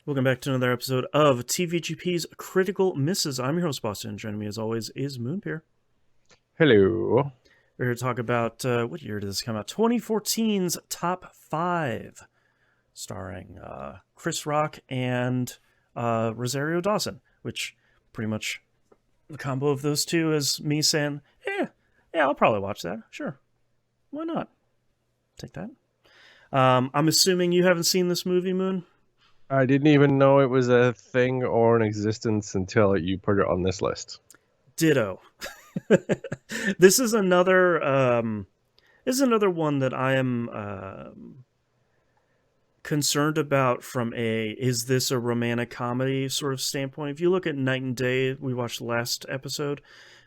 Welcome back to another episode of TVGP's Critical Misses. I'm your host, Boston, and joining me as always is Moonpier. Hello. We're here to talk about, what year did this come out? 2014's Top 5, starring Chris Rock and Rosario Dawson, which pretty much the combo of those two is me saying, yeah, I'll probably watch that. Sure. Why not? Take that. I'm assuming you haven't seen this movie, Moon? I didn't even know it was a thing or an existence until you put it on this list. Ditto. This is another one that I am concerned about from is this a romantic comedy sort of standpoint. If you look at Night and Day, we watched the last episode,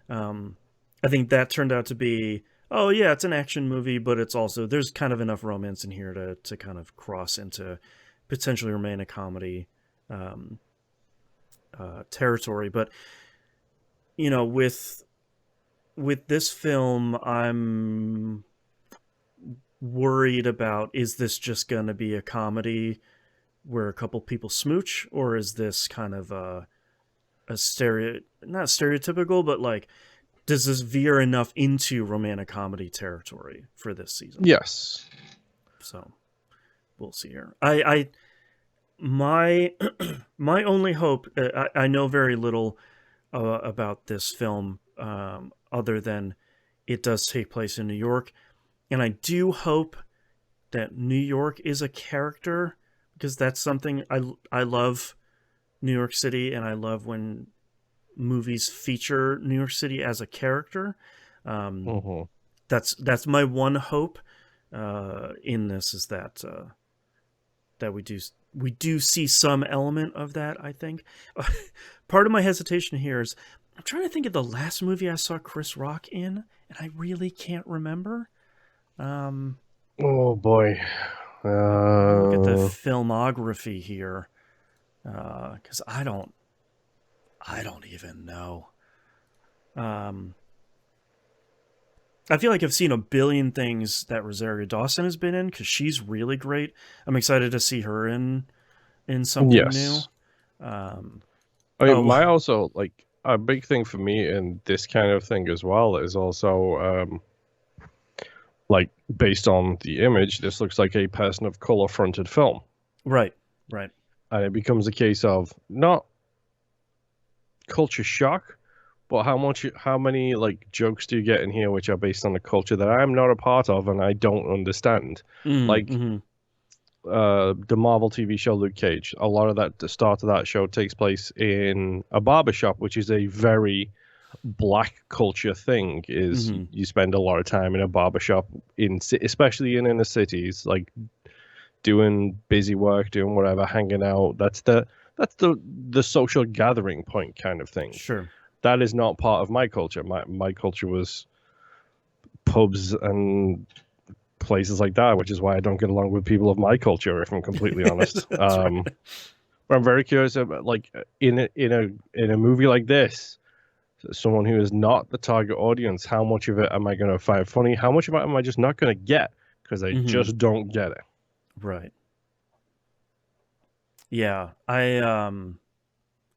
I think that turned out to be, oh yeah, it's an action movie, but it's also, there's kind of enough romance in here to kind of cross into potentially romantic comedy territory. But you know, with this film, I'm worried about, is this just going to be a comedy where a couple people smooch, or is this kind of not stereotypical, but like, does this veer enough into romantic comedy territory for this season? Yes. So we'll see here. I my my only hope, I know very little about this film, other than it does take place in New York, and I do hope that New York is a character, because that's something I love New York City, and I love when movies feature New York City as a character. Mm-hmm. That's my one hope in this, is that that we do see some element of that, I think. Part of my hesitation here is I'm trying to think of the last movie I saw Chris Rock in, and I really can't remember. Oh boy. Let me look at the filmography here, because I don't even know. I feel like I've seen a billion things that Rosario Dawson has been in, because she's really great. I'm excited to see her in something new. Yes. I mean, Oh, my also, like, a big thing for me in this kind of thing as well is also, like, based on the image, this looks like a person of color fronted film. right. And it becomes a case of not culture shock, but how many like jokes do you get in here which are based on a culture that I'm not a part of and I don't understand? Like Mm-hmm. the Marvel TV show Luke Cage. A lot of that, the start of that show takes place in a barber shop, which is a very black culture thing. Is Mm-hmm. you spend a lot of time in a barber shop especially in inner cities, like doing busy work, doing whatever, hanging out. That's the social gathering point kind of thing. Sure. That is not part of my culture. My culture was pubs and places like that, which is why I don't get along with people of my culture, if I'm completely honest. That's right. But I'm very curious about, like, in a movie like this, someone who is not the target audience, how much of it am I going to find funny? How much of it am I just not going to get because I Mm-hmm. just don't get it? Right. Yeah.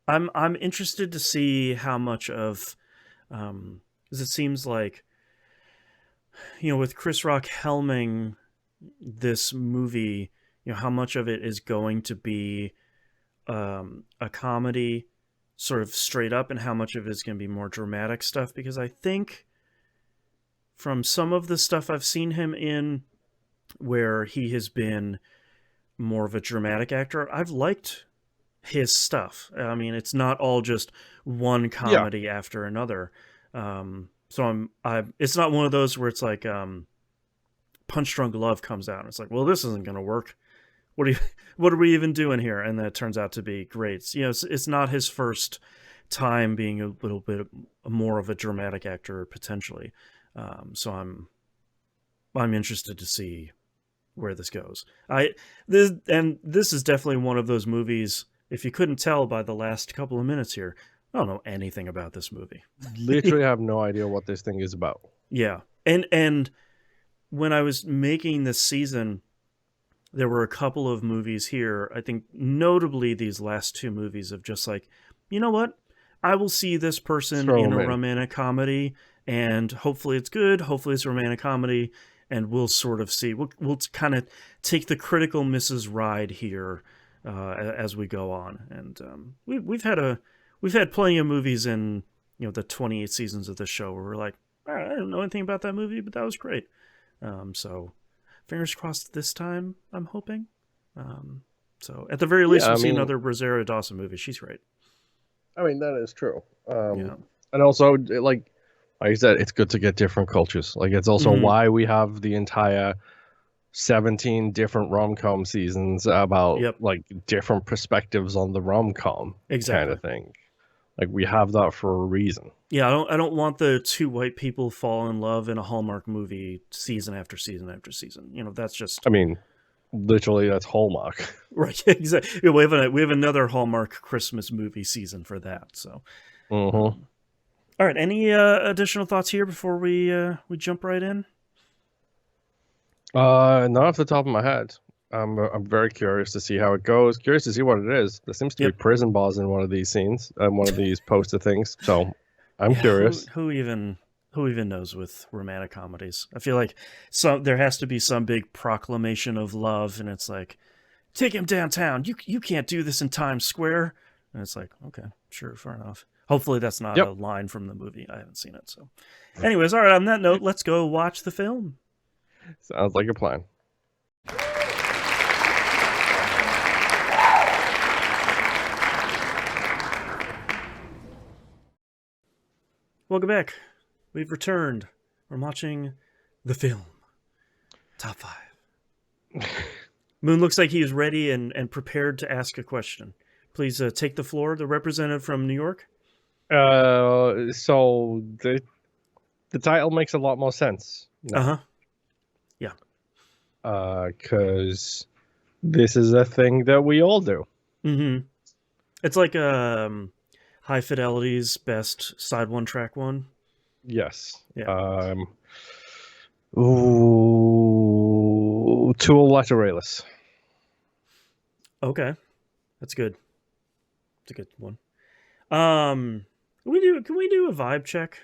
I'm interested to see how much of, because it seems like, you know, with Chris Rock helming this movie, you know, how much of it is going to be a comedy sort of straight up, and how much of it is going to be more dramatic stuff, because I think from some of the stuff I've seen him in where he has been more of a dramatic actor, I've liked his stuff. I mean, it's not all just one Yeah. comedy after another. So it's not one of those where it's like Punch Drunk Love comes out and it's like, well, this isn't going to work. What are we even doing here? And that turns out to be great. You know, it's not his first time being a little bit more of a dramatic actor potentially. So I'm interested to see where this goes. This is definitely one of those movies. If you couldn't tell by the last couple of minutes here, I don't know anything about this movie. Literally have no idea what this thing is about. Yeah, and when I was making this season, there were a couple of movies here, I think notably these last two movies of just like, you know what? I will see this person Throw in them a in. romantic comedy and hopefully it's good, hopefully it's a romantic comedy, and we'll sort of see. We'll kind of take the critical misses ride here as we go on. And we've had plenty of movies in the 28 seasons of this show where we're like, all right, I don't know anything about that movie, but that was great. So fingers crossed this time, I'm hoping. So at the very least, Yeah, we'll I see mean, another Rosario Dawson movie. She's great. that is true. Yeah. And also, like I said, it's good to get different cultures. Like it's also Mm-hmm. why we have the entire 17 different rom-com seasons about Yep. like different perspectives on the rom-com kind Exactly. of thing. Like we have that for a reason. Yeah, I don't want the two white people fall in love in a Hallmark movie season after season after season. That's just I mean, literally, that's Hallmark. right. Exactly. We have another Hallmark Christmas movie season for that. So, Mm-hmm. um, all right. Any additional thoughts here before we jump right in? Not off the top of my head. I'm very curious to see how it goes. Curious to see what it is. There seems to be Yep. prison bars in one of these scenes, one of these poster things. So I'm Yeah. Who curious. who even knows with romantic comedies? I feel like there has to be some big proclamation of love, and it's like, take him downtown. You can't do this in Times Square. And it's like, okay, sure, fair enough. Hopefully that's not a Yep. line from the movie. I haven't seen it. So, anyways, all right. On that note, let's go watch the film. Sounds like a plan. Welcome back. We've returned. We're watching the film. Top 5. Moon looks like he is ready and prepared to ask a question. Please take the floor. The representative from New York. So the title makes a lot more sense Uh now. huh. Yeah. Because this is a thing that we all do. Mm-hmm. It's like High Fidelity's best side one track one. Yes. Yeah. Ooh, Tool Lateralus. Okay. That's good. It's a good one. Can we do a vibe check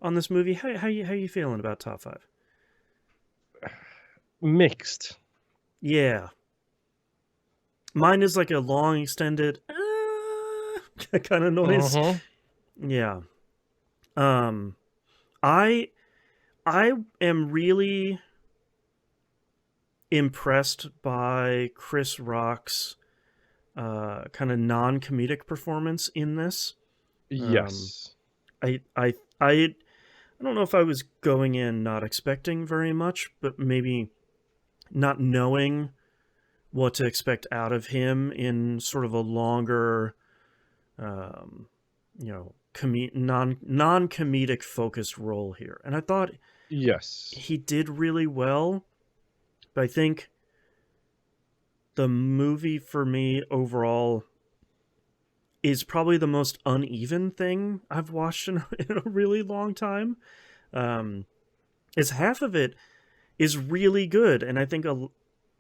on this movie? How you feeling about top 5? Mixed. Yeah. Mine is like a long extended kind of noise. Uh-huh. Yeah. I I am really impressed by Chris Rock's kind of non-comedic performance in this. Um, Yes. I don't know if I was going in not expecting very much, but maybe not knowing what to expect out of him in sort of a longer, um, non-comedic focused role here. And I thought Yes. he did really well, but I think the movie for me overall is probably the most uneven thing I've watched in a really long time. Is half of it is really good, and I think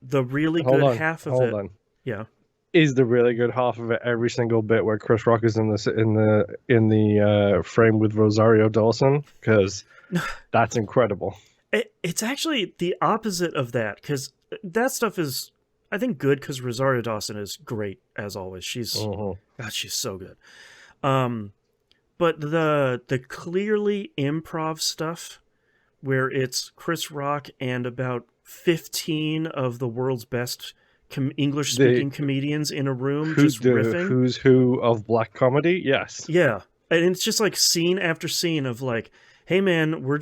the really Hold good on. half of Hold it, on. yeah. Is the really good half of it every single bit where Chris Rock is in the frame with Rosario Dawson? Because that's incredible. It's actually the opposite of that, because that stuff is, I think, good because Rosario Dawson is great as always. Uh-huh. God, she's so good. But the clearly improv stuff, where it's Chris Rock and about 15 of the world's best English The speaking comedians in a room just riffing. who's who of black comedy? Yes. Yeah. And it's just like scene after scene of like, hey man, we're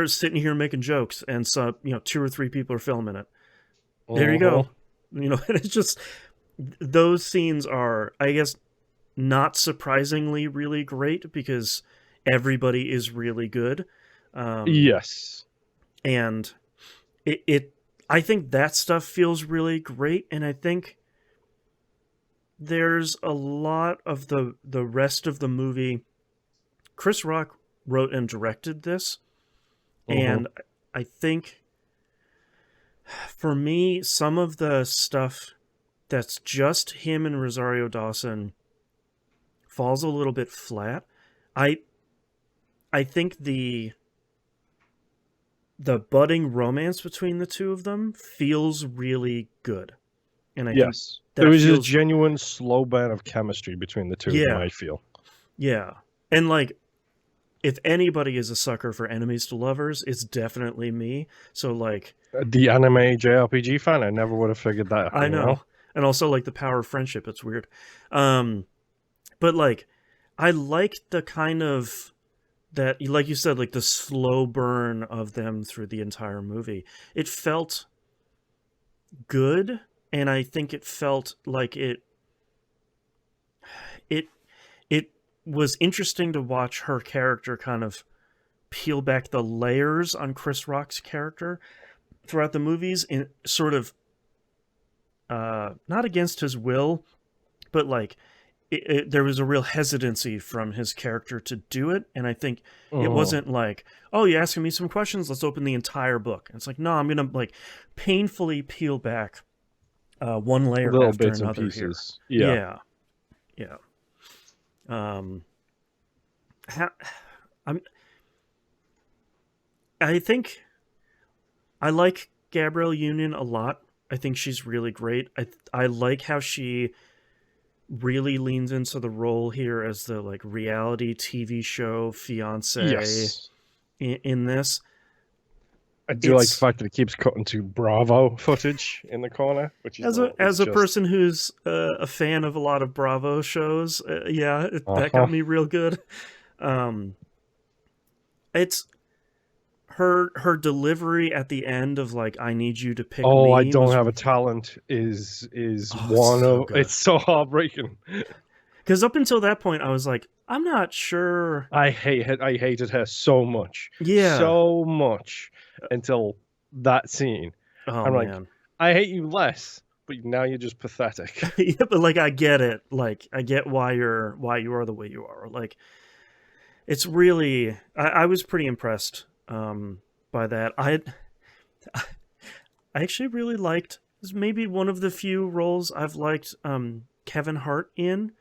sitting here making jokes and so, 2 or 3 people are filming it. There you Uh-huh. go. And it's just those scenes are, I guess, not surprisingly really great because everybody is really good. Yes. And it I think that stuff feels really great, and I think there's a lot of the rest of the movie. Chris Rock wrote and directed this, Uh-huh. and I think For me, some of the stuff that's just him and Rosario Dawson falls a little bit flat. I I think the budding romance between the two of them feels really good. And I think Yes. There that is a feels genuine slow burn of chemistry between the two of them, yeah, I feel. yeah. And like if anybody is a sucker for enemies to lovers, it's definitely me. So like The anime JRPG fan, I never would have figured that, I know. And also like the power of friendship, it's weird. Um but like I like the kind of that, like you said, like the slow burn of them through the entire movie. It felt good, and I think it felt like it it was interesting to watch her character kind of peel back the layers on Chris Rock's character throughout the movies, in sort of not against his will, but like there was a real hesitancy from his character to do it, and I think it Mhm. wasn't like, oh, you asking me some questions, let's open the entire book. And it's like, no, I'm gonna like painfully peel back one layer Little after bits and another here. pieces. Yeah. Yeah, yeah. um ha- I'm I think I like Gabrielle Union a lot. I think she's really great. I like how she really leans into the role here as the like reality TV show fiance Yes. in this. I do like the It's fact that it keeps cutting to Bravo footage in the corner, which is is as a just person who's a fan of a lot of Bravo shows, that uh-huh. got me real good. Um, it's her delivery at the end of like "I need you to pick Oh, I me" don't was have a talent is oh, it's one so of good. it's so heartbreaking. Because up until that point, I was like, I'm not sure. I hated her so much. Yeah. So much until that scene. Oh I'm like, man. I hate you less, but now you're just pathetic. Yeah, but like I get it. Like I get why you are the way you are. Like it's really I was pretty impressed by that. I actually really liked, this is maybe one of the few roles I've liked Kevin Hart in,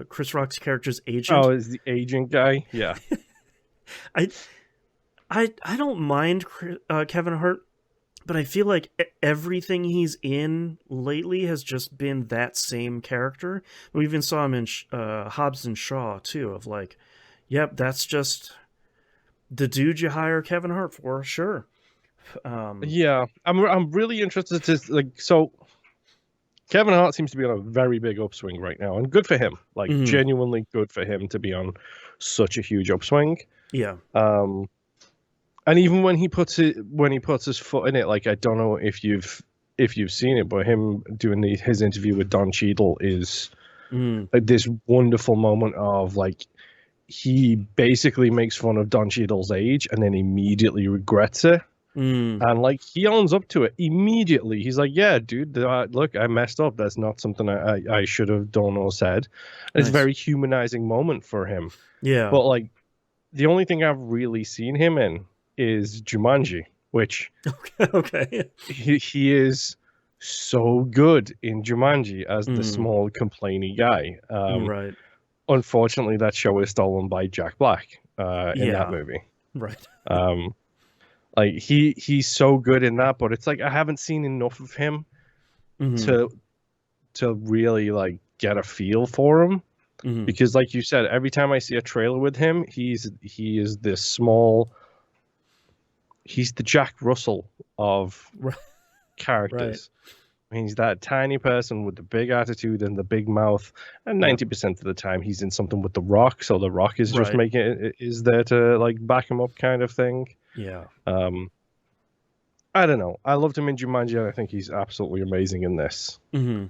Chris Rock's character's agent. Oh, is the agent guy? Yeah. I I don't mind Kevin Hart, but I feel like everything he's in lately has just been that same character. We even saw him in Hobbs and Shaw too. Of like, yep, that's just the dude you hire Kevin Hart for, sure. Um, Yeah. I'm really interested to like so Kevin Hart seems to be on a very big upswing right now, and good for him. Like mhm, genuinely good for him to be on such a huge upswing. yeah, Um, and even when he puts his foot in it, like I don't know if you've seen it, but him doing his interview with Don Cheadle is mm, like this wonderful moment of like he basically makes fun of Don Cheadle's age and then immediately regrets it. mm, And like he owns up to it immediately. He's like, "Yeah, dude, look, I messed up. That's not something I should have done or said." And it's a nice, very humanizing moment for him. yeah, But like, the only thing I've really seen him in is Jumanji, which okay, okay, he is so good in Jumanji as the mm, small complainy guy. right, Unfortunately, that show is stolen by Jack Black in that yeah, movie. right, Um, like he's so good in that, but it's like I haven't seen enough of him mm, to really like get a feel for him mm, because like you said, every time I see a trailer with him, he is this small, he's the Jack Russell of right, right, characters. He's that tiny person with the big attitude and the big mouth, and yep, 90% of the time he's in something with the Rock, so the Rock is just right, making it is there to like back him up kind of thing. yeah. Um, I don't know. I loved him in Jumanji, and I think he's absolutely amazing in this. Hmm.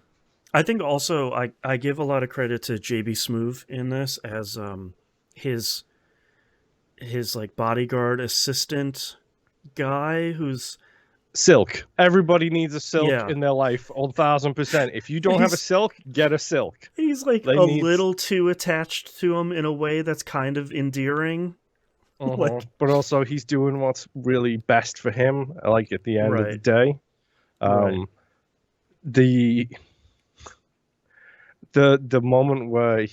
I think also I give a lot of credit to JB Smoove in this as his like bodyguard assistant guy who's Silk. Everybody needs a Silk yeah, in their life, 1,000%. If you don't have a he's Silk, get a Silk. he's like They a need. little too attached to him in a way that's kind of endearing. Uh-huh. Like, But also, he's doing what's really best for him. Like at the end of the right, day, right. um, the the moment where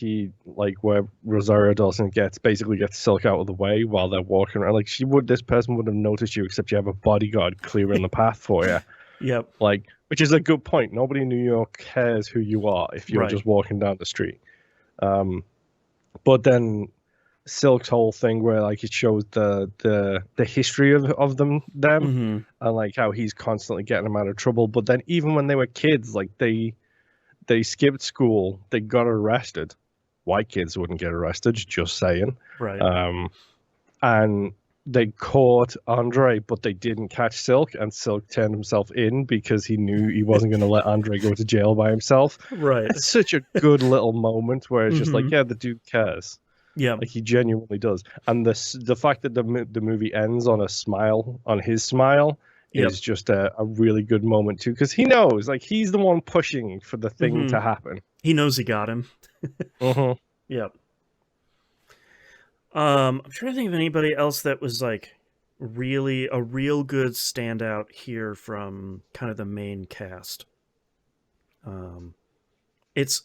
where Rosario Dawson basically gets Silk out of the way while they're walking around, like this person would have noticed you, except you have a bodyguard clearing the path for you. Yep, Like, which is a good point. Nobody in New York cares who you are if you're right. just walking down the street. Um, but then Silk's whole thing where like it shows the history of them Mm-hmm. and like how he's constantly getting them out of trouble. But then even when they were kids, like they skipped school, they got arrested. White kids wouldn't get arrested, just saying. Right. Um, and they caught Andre, but they didn't catch Silk, and Silk turned himself in because he knew he wasn't going to let Andre go to jail by himself. Right. That's such a good little moment where it's just Mm-hmm. like, yeah, the dude cares. Yep. Like he genuinely does. And the fact that the movie ends on a smile, on his smile, Yep. is just a really good moment too, because he knows, like he's the one pushing for the thing Mm-hmm. to happen. He knows he got him. Mm-hmm. Yep. I'm trying to think of anybody else that was like really a real good standout here from kind of the main cast. Um, it's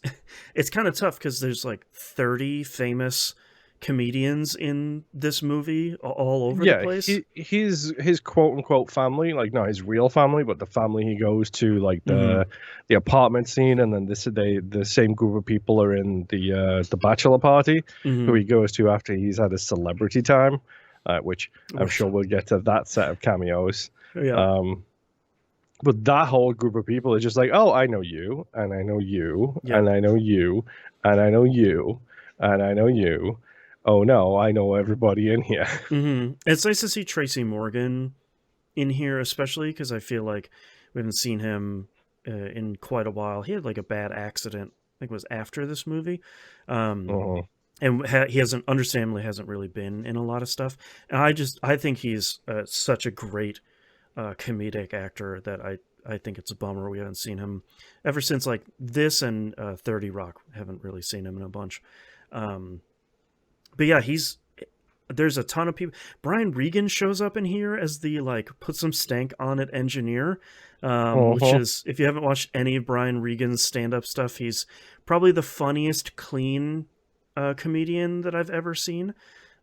it's kind of tough because there's like 30 famous comedians in this movie all over the Yeah, place. his quote unquote family, like not his real family, but the family he goes to, like Mm-hmm. the apartment scene, and then the same group of people are in the bachelor party, who Mm-hmm. he goes to after he's had his celebrity time, which I'm sure we'll get to that set of cameos. Yep. Um, but that whole group of people is just like, oh, I know you, and I know you, Yep. and I know you, and I know you, and I know you. Oh no, I know everybody in here. Mm-hmm. It's nice to see Tracy Morgan in here, especially because I feel like we haven't seen him in quite a while. He had like a bad accident. I think it was after this movie, um, Uh-huh. and he hasn't, understandably, hasn't really been in a lot of stuff. And I think he's such a great comedic actor that I think it's a bummer we haven't seen him ever since like this and 30 Rock. Haven't really seen him in a bunch. Um, but yeah, there's a ton of people. Brian Regan shows up in here as the like put some stank on it engineer, which Uh-huh. is, if you haven't watched any of Brian Regan's stand-up stuff, he's probably the funniest clean comedian that I've ever seen.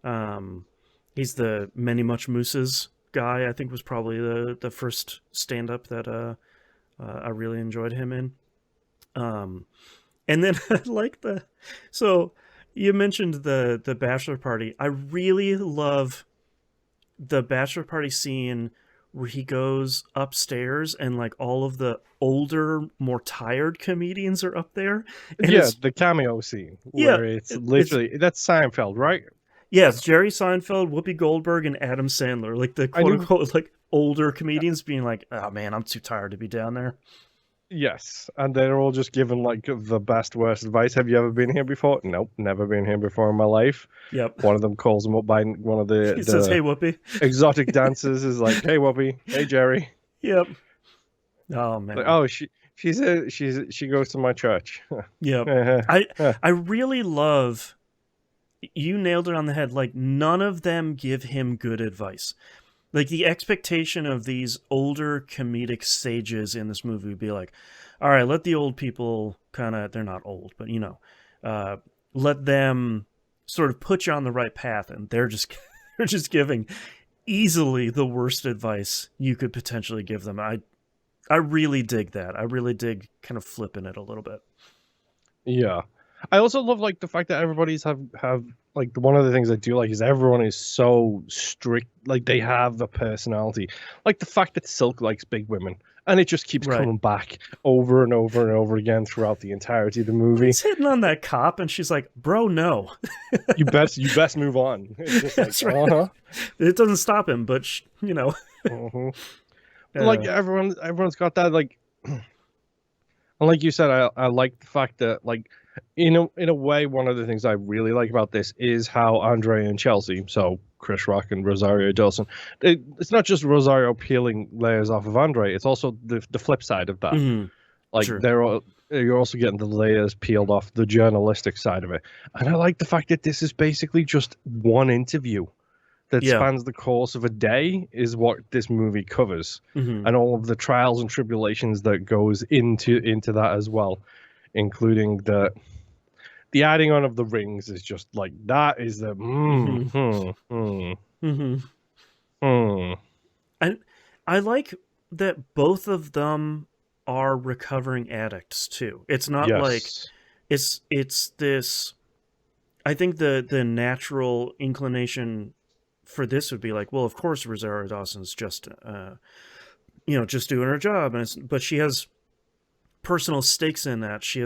Um, he's the Many Much Mooses guy. I think was probably the first stand-up that I really enjoyed him in. Um, and then I like so you mentioned the bachelor party. I really love the bachelor party scene where he goes upstairs and like all of the older, more tired comedians are up there, and Yeah, it's the cameo scene yeah, where it's it's literally that's Seinfeld, right? yeah, it's Jerry Seinfeld, Whoopi Goldberg, and Adam Sandler, like the I quote knew. unquote like older comedians being like, "Oh man, I'm too tired to be down there." Yes, and they're all just given like the best worst advice. Have you ever been here before? Nope, never been here before in my life. Yep. One of them calls him up by one of He says, "Hey, the Whoopi." exotic dancers is like, "Hey, Whoopi. Hey, Jerry." Yep. Oh Like, man. oh, she goes to my church. Yep. I I really love, you nailed it on the head. Like none of them give him good advice. Like the expectation of these older comedic sages in this movie would be like, all right, let the old people kind of, they're not old, but uh, let them sort of put you on the right path, and they're just they're just giving easily the worst advice you could potentially give them. I really dig that. I really dig kind of flipping it a little bit. Yeah. I also love like the fact that everybody's have like one of the things I do like is everyone is so strict, like they have a personality. Like the fact that Silk likes big women and it just keeps Right. coming back over and over and over again throughout the entirety of the But movie. he's hitting on that cop, and she's like, "Bro, no." You best move on. It's just like, That's right. uh-huh. It doesn't stop him, but Uh-huh. But like everyone's got that like and like you said, I like the fact that like in a way, one of the things I really like about this is how Andre and Chelsea, so Chris Rock and Rosario Dawson, it's not just Rosario peeling layers off of Andre, it's also the flip side of that. mm-hmm. Like Sure. you're also getting the layers peeled off the journalistic side of it, and I like the fact that this is basically just one interview. that Yeah. spans the course of a day is what this movie covers, Hmm. and all of the trials and tribulations that goes into that as well, including the adding on of the rings is just like that is the Hmm. hmm. Hmm. Hmm. And I like that both of them are recovering addicts too. It's not like Yes. it's this. I think the natural inclination for this would be like, well, of course Rosario Dawson's just just doing her job, but she has personal stakes in that. She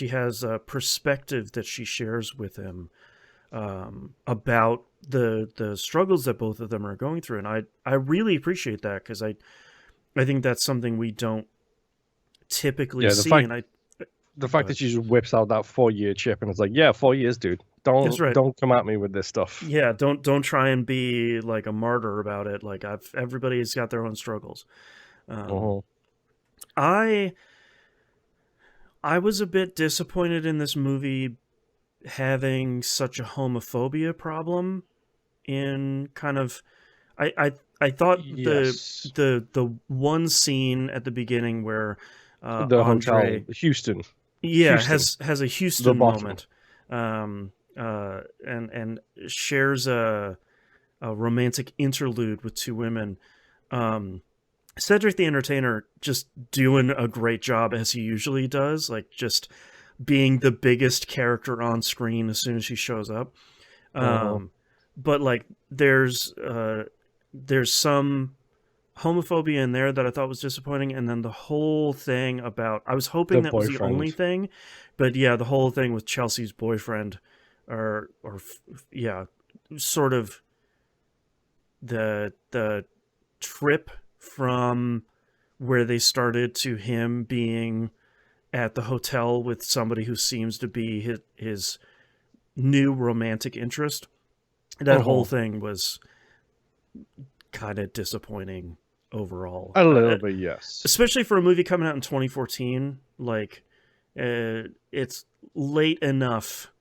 has a perspective that she shares with him, about the struggles that both of them are going through, and I really appreciate that, because I think that's something we don't typically Yeah, see, and I the go fact ahead. that she just whips out that 4 year chip and it's like, yeah, 4 years, dude. That's Don't right. don't come at me with this stuff. Yeah, don't try and be like a martyr about it. Like, everybody's got their own struggles. Um, Uh-huh. I I was a bit disappointed in this movie having such a homophobia problem. In kind of, I thought Yes. the one scene at the beginning where The hotel, Andre, Houston. yeah, Houston. has a The Houston bottom. moment, and shares a romantic interlude with two women. Um, Cedric the Entertainer just doing a great job, as he usually does, like just being the biggest character on screen as soon as he shows up. Uh-huh. Um, but like there's some homophobia in there that I thought was disappointing, and then the whole thing about, I was hoping The that was the only boyfriend. thing, but yeah, the whole thing with Chelsea's boyfriend, or yeah, sort of the trip from where they started to him being at the hotel with somebody who seems to be his new romantic interest. That whole Uh-huh. thing was kind of disappointing overall, A little bit, yes. especially for a movie coming out in 2014. Like, it's late enough.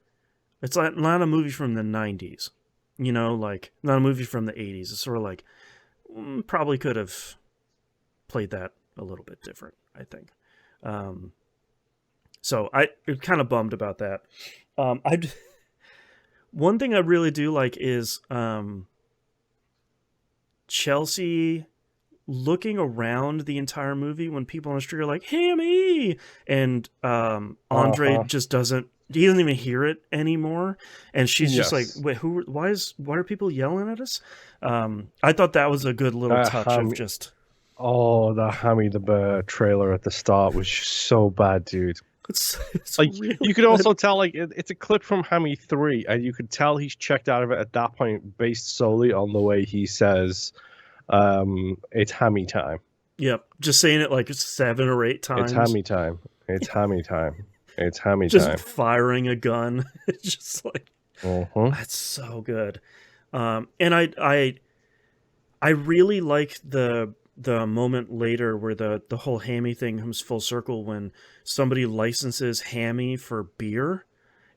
It's not a movie from the 90s, like not a movie from the 80s. It's sort of like, probably could have played that a little bit different, I think. Um, so I kind of bummed about that. I One thing I really do like is Chelsea looking around the entire movie when people on the street are like "Hammy," and Andre Uh-huh. just doesn't. He doesn't even hear it anymore, and she's just like, Yes. "Wait, who? Why are people yelling at us?" I thought that was a good little That touch of ham just, Oh, the Hammy the Bear trailer at the start was just so bad, dude. it's Like really you could good. also tell, like it's a clip from Hammy 3, and you could tell he's checked out of it at that point based solely on the way he says, it's Hammy time. Yep, just saying it like 7 or 8 It's times, Hammy time. It's Hammy time. It's Hammy just time. firing a gun. It's just like, Uh-huh. that's so good. And I really like the moment later where the whole hammy thing comes full circle, when somebody licenses Hammy for beer,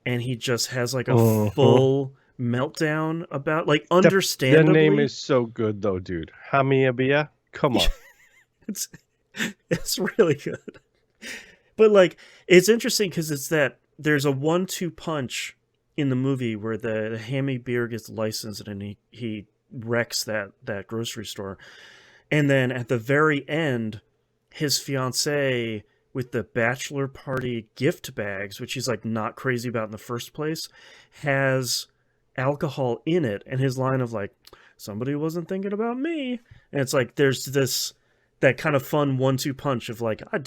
and he just has like a Uh-huh. full meltdown about, like, The name understandably. is so good though, dude. Hammy a beer? Come on. it's it's really good. But like, it's interesting because it's that there's a 1-2 punch in the movie where the hammy beer gets licensed, and he wrecks that grocery store. And then at the very end, his fiance with the bachelor party gift bags, which he's like not crazy about in the first place, has alcohol in it. And his line of like, somebody wasn't thinking about me. And it's like, there's this, that kind of fun 1-2 punch of like, I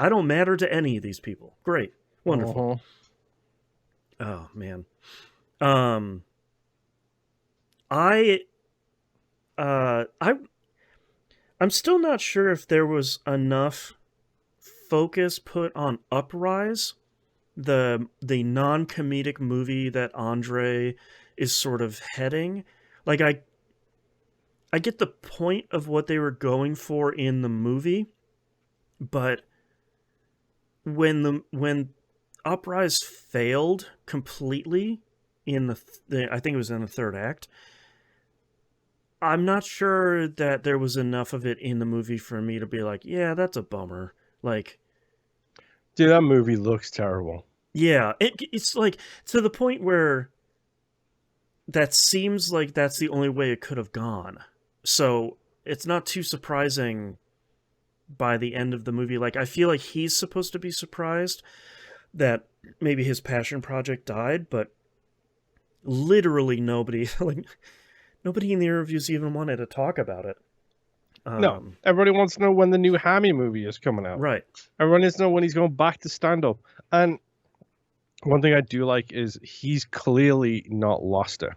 don't matter to any of these people. Great. Wonderful. Uh-huh. Oh man. Um I I I'm still not sure if there was enough focus put on Uprise, the non-comedic movie that Andre is sort of heading. Like, I get the point of what they were going for in the movie, but when Uprise failed completely in the I think it was in the third act, I'm not sure that there was enough of it in the movie for me to be like, yeah, that's a bummer. Like, Dude, that movie looks terrible. yeah, it's like to the point where that seems like that's the only way it could have gone. So it's not too surprising by the end of the movie. Like, I feel like he's supposed to be surprised that maybe his passion project died, but literally nobody, like, nobody in the interviews even wanted to talk about it. No, Um, everybody wants to know when the new Hammy movie is coming out. right, Everyone needs to know when he's going back to stand up. And one thing I do like is he's clearly not lost it.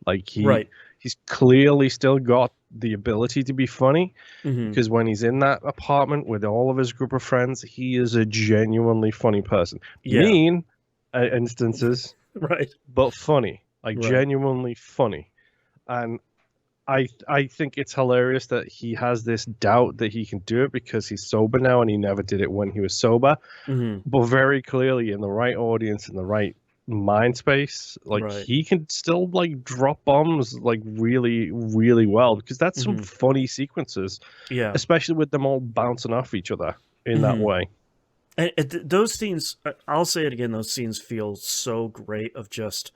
Like right. he's clearly still got the ability to be funny, Hmm. because when he's in that apartment with all of his group of friends, he is a genuinely funny person. Yeah, Mean at instances, right, but funny, like right. genuinely funny. And I think it's hilarious that he has this doubt that he can do it because he's sober now and he never did it when he was sober. Hmm. But very clearly in the right audience, in the right mind space, like Right. he can still like drop bombs like really, really well, because that's some Hmm. funny sequences, Yeah. especially with them all bouncing off each other in that Hmm. way. And those scenes, I'll say it again, those scenes feel so great of just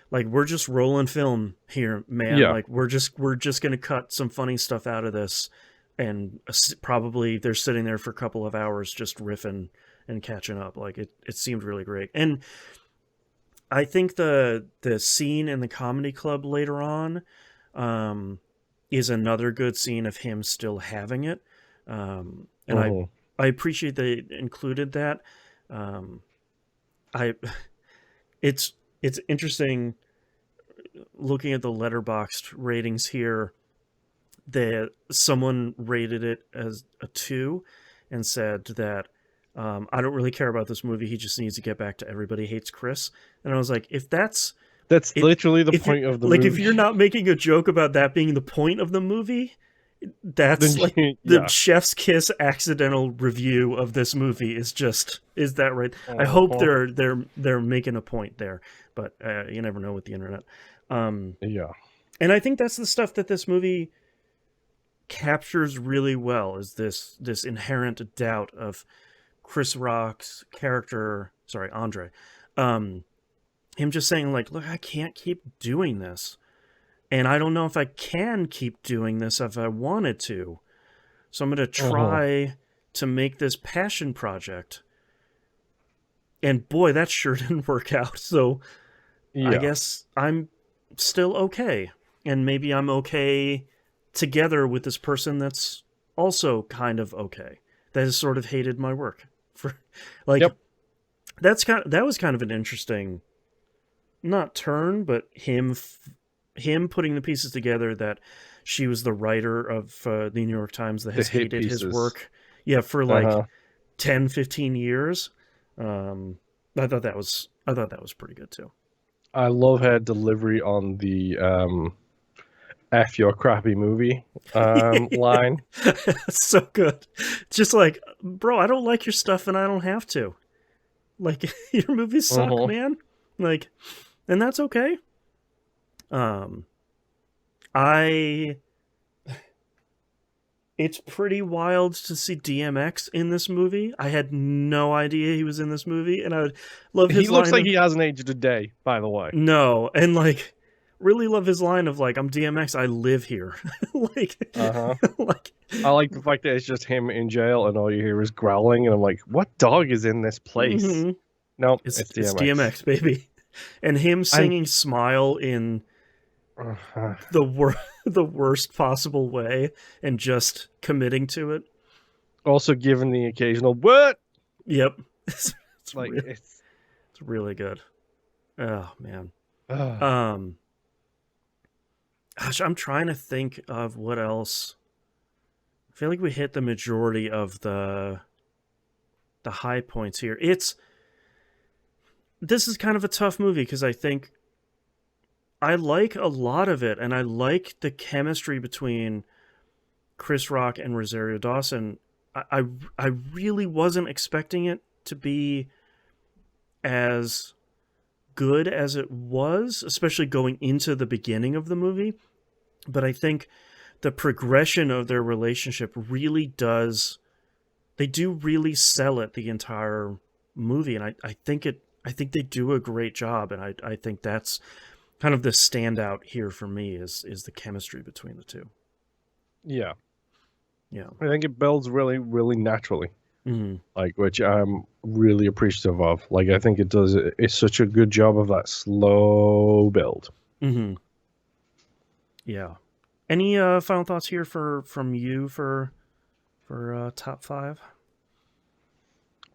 like we're just rolling film here, man. Yeah. Like we're just gonna cut some funny stuff out of this, and probably they're sitting there for a couple of hours just riffing and catching up. Like it seemed really great, and I think the scene in the comedy club later on, um, is another good scene of him still having it, and I Hmm. I appreciate they included that. Um, I it's it's interesting looking at the letterboxed ratings here that someone rated it as a 2 and said that I don't really care about this movie. He just needs to get back to Everybody Hates Chris. And I was like, if that's That's if literally the if you're point of the like if movie. you're not making a joke about that being the point of the movie, Then that's like the yeah. chef's kiss accidental review of this movie is that right? I hope Uh-huh. they're making a point there, but you never know with the internet. Um, Yeah. and I think that's the stuff that this movie captures really well is this inherent doubt of Chris Rock's character, sorry, Andre. Um, him just saying like, "Look, I can't keep doing this. And I don't know if I can keep doing this if I wanted to. So I'm going to Uh-huh. try to make this passion project." And boy, that sure didn't work out. So I Yeah. guess I'm still okay. And maybe I'm okay together with this person that's also kind of okay. That has sort of hated my work. For like Yep. that was kind of an interesting not turn, but him putting the pieces together that she was the writer of the New York Times that The has hit hated his pieces. work, yeah, for like Uh-huh. 10, 15 years. um I thought that was pretty good too. I love her delivery on the F your crappy movie Yeah. line. So good. Just like, bro, I don't like your stuff and I don't have to. Like, your movies suck, Uh-huh. man. Like, and that's okay. um I It's pretty wild to see DMX in this movie. I had no idea he was in this movie, and I would love He his looks line like of he hasn't aged a day, by the way. no, and like really love his line of like, "I'm DMX, I live here." Like, Uh-huh. like, I like the fact that it's just him in jail and all you hear is growling, and I'm like, what dog is in this place? hmm Nope, it's it's DMX. DMX, baby, and him And singing "Smile" in uh, the the worst possible way and just committing to it. also given the occasional what? Yep, it's Like real. It's really good. Oh man. uh, Um, Gosh, I'm trying to think of what else. I feel like we hit the majority of the high points here. This is kind of a tough movie because I think I like a lot of it, and I like the chemistry between Chris Rock and Rosario Dawson. I really wasn't expecting it to be as good as it was, especially going into the beginning of the movie. but I think the progression of their relationship really does, they do really sell it the entire movie. And I think they do a great job. And I think that's kind of the standout here for me is the chemistry between the two. Yeah. Yeah. I think it builds really, really naturally. Mm-hmm. Like, which I'm really appreciative of. Like, I think it's such a good job of that slow build. Mm-hmm. Yeah. Any final thoughts here from you for top five?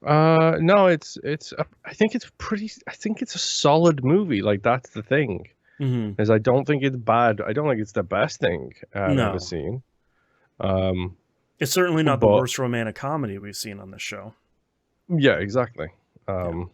No, I think it's a solid movie. Like, that's the thing. Mm-hmm. Is I don't think it's bad. I don't think it's the best thing I've ever No, seen. it's certainly not the But worst romantic comedy we've seen on this show. yeah, exactly. Yeah.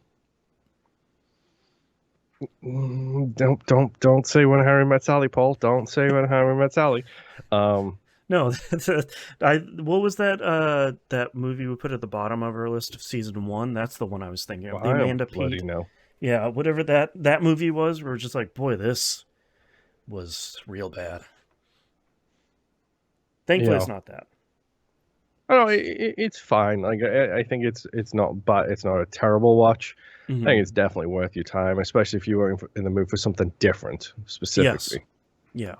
Don't say When Harry Met Sally, Paul. Don't say When Harry Met Sally. No, what was that movie we put at the bottom of our list of season one? That's the one I was thinking of. Well, The I don't Amanda bloody Pete. know. Yeah, whatever that movie was, we were just like, boy, this was real bad. Thankfully, Yeah. it's not that. I don't know, it's fine. Like, I think it's not bad. It's not a terrible watch. I think it's definitely worth your time, especially if you were in the mood for something different, specifically. Yes.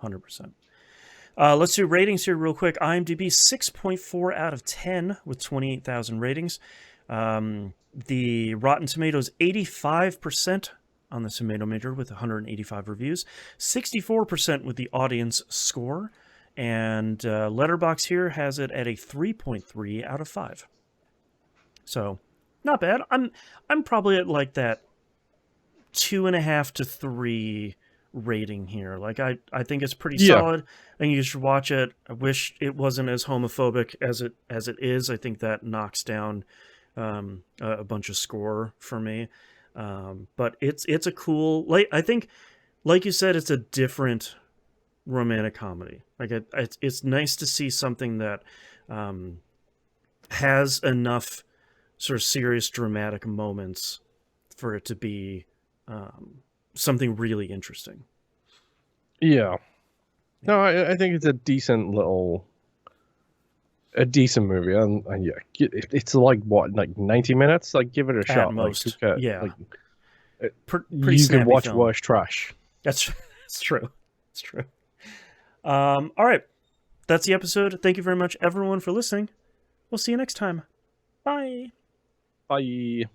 Yeah, 100%. Let's do ratings here real quick. IMDb 6.4 out of 10 with 28,000 ratings. The Rotten Tomatoes 85% on the Tomato Meter with 185 reviews, 64% with the audience score, and Letterboxd here has it at a 3.3 out of 5. So not bad. I'm probably at like that 2.5 to 3 rating here. Like I think it's pretty solid. I think you should watch it. I wish it wasn't as homophobic as it is. I think that knocks down a bunch of score for me. But it's a cool, like, I think, like you said, it's a different romantic comedy. Like it's nice to see something that has enough sort of serious dramatic moments for it to be something really interesting. Yeah. No, I think it's a decent movie, and yeah, it's like what, like 90 minutes. Like, give it a At shot. most. Like, Yeah. like Pretty you can snappy watch film. worse trash. That's true. It's true. All right. That's the episode. Thank you very much, everyone, for listening. We'll see you next time. Bye. Bye.